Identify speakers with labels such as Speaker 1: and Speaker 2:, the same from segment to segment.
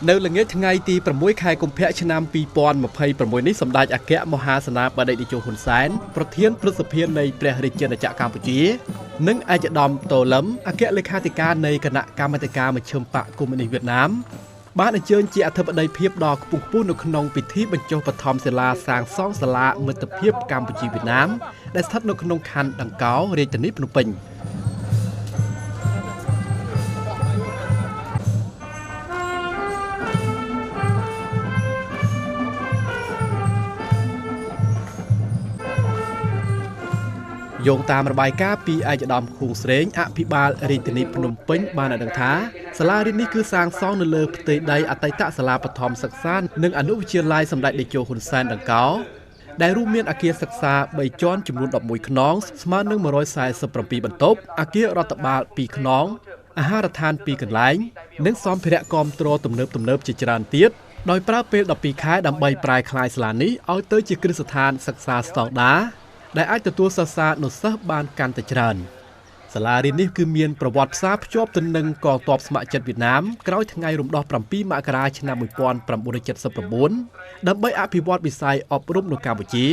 Speaker 1: នៅល្ងាចថ្ងៃទី6 ខែកុម្ភៈឆ្នាំ2026នេះសម្ដេចអគ្គមហាសេនាបតីតេជោហ៊ុនសែនប្រធានព្រឹទ្ធសភានៃព្រះរាជាណាចក្រកម្ពុជានិងឯកឧត្តមតូលឹមអគ្គលេខាធិការនៃគណៈកម្មាធិការមជ្ឈិមបក្សកុម្មុយនីសវៀតណាមបានអញ្ជើញជាអធិបតីភាពដ៏ខ្ពង់ខ្ពស់នៅក្នុងពិធីបញ្ចុះបឋមសិលាសាងសង់សាលាមិត្តភាពកម្ពុជាវៀតណាមដែលស្ថិតនៅក្នុងខណ្ឌដង្កោរាជធានីភ្នំពេញយោងតាមរបាយការណ៍ពីឯកឧត្តមខួងស្រេងអភិបាលរាជធានីភ្នំពេញបានឲ្យដឹងថាសាលារៀននេះគឺសាងសង់នៅលើផ្ទៃដីអតីតសាលាបឋមសិក្សានិងអនុវិទ្យាល័យសម្ដេចតេជោហ៊ុនសែនដង្កោដែលរួមមានអគារសិក្សា3ជាន់ចំនួន11ខ្នងស្មើនឹង147បន្ទប់អគាររដ្ឋបាល2ខ្នងអាហារដ្ឋាន2កន្លែងនិងសម្ភារៈគាំទ្រទំនើបជាច្រើនទៀតដោយប្រើពេល12ខែដើម្បីប្រែក្លាយសាលានេះឲ្យទៅជាគ្រឹះស្ថានសិក្សាស្តង់ដារដែលអាចទទួលសិស្សានុសិស្សបានកាន់តែច្រើនសាលារៀននេះគឺមានប្រវត្តិផ្សារភ្ជាប់ទៅនឹងកងទ័ពស្ម័គ្រចិត្តវៀតណាមក្រោយថ្ងៃរំដោះ7មករាឆ្នាំ1979ដើម្បីអភិវឌ្ឍវិស័យអប់រំនៅកម្ពុជា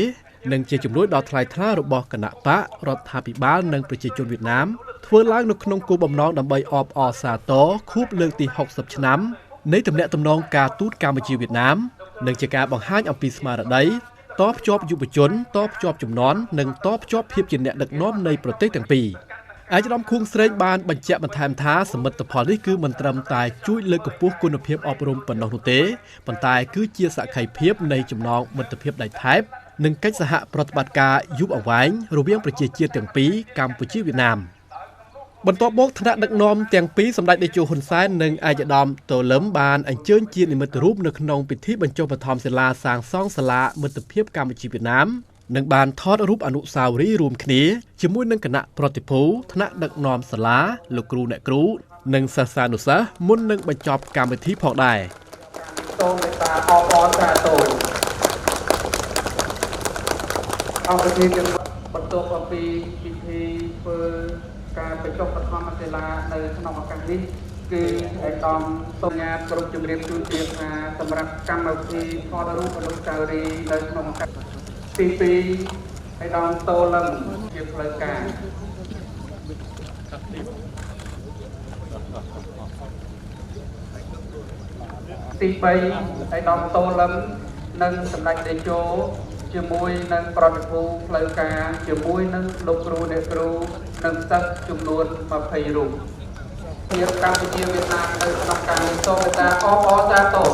Speaker 1: និងជាជំនួយដ៏ថ្លៃថ្លារបស់គណៈបករដ្ឋាភិបាលនិងប្រជាជនវៀតណាមធ្វើឡើងនៅក្នុងគោលបំណងដើម្បីអបអរសាទរខួបលើកទី60ឆ្នាំនៃទំនាក់ទំនងការទូតកម្ពុជាវៀតណាមនិងជាការបង្ហាញអំពីស្មារតីតភ្ជាប់យុវជនតភ្ជាប់ជំនាន់និងតភ្ជាប់ភាពជាអ្នកដឹកនាំនៃប្រទេសទាំងពីរឯកឧត្តមខួងស្រេងបានបញ្ជាក់បន្ថែមថាសមិទ្ធផលនេះគឺមិនត្រឹមតែជួយលើកកម្ពស់គុណភាពអប់រំប៉ុណ្ណោះនោះទេប៉ុន្តែគឺជាសក្ខីភាពនៃចំណងមិត្តភាពដៃថែបនិងកិច្ចសហប្រតិបត្តិការយូរអង្វែងរវាងប្រជាជាតិទាំងពីរកម្ពុជាវៀតណាមបន្ទាប់មកថ្នាក់ដឹកនាំទាំងពីរសម្ដេចតេជោហ៊ុនសែននិងឯកឧត្តមតូលឹមបានអញ្ជើញជានិមិត្តរូបនៅក្នុងពិធីបញ្ចុះបឋមសិលាសាងសង់សាលាមិត្តភាពកម្ពុជាវៀតណាមនិងបានថតរូបអនុស្សាវរីយ៍រួមគ្នាជាមួយនឹងគណៈប្រតិភូថ្នាក់ដឹកនាំសាលាលោកគ្រូអ្នកគ្រូនិងសិស្សានុសិស្សមុននឹងបញ្ចប់កម្មវិធីផងដែរសូមមេត្តាអបអរសាទរអង្គប្រធានបន្ទាប់អំពីពិធីធ្វើការបញ្ចុះបឋមសិលានៅក្នុងឱកាសនេះគឺឯកឧត្តមសូមញាតក្រុមជំរាបជូនជាថាសម្រាប់កម្មវិធីថតរូបអនុស្សាវរីយ៍នៅក្នុងឱកាសទី2ឯកឧត្តមតូលឹមជាផ្លូវការទី3ឯកឧត្តមតូលឹមនិងសម្ដេចតេជោជាមួយនឹងប្រតិភូផ្លូវការជាមួយនឹងលោកគ្រូអ្នកគ្រូនិងសិស្សចំនួន20រូបភាពកម្ពុជាវៀតណាមនៅក្នុងការសូមមេត្តាអបអរសាទរ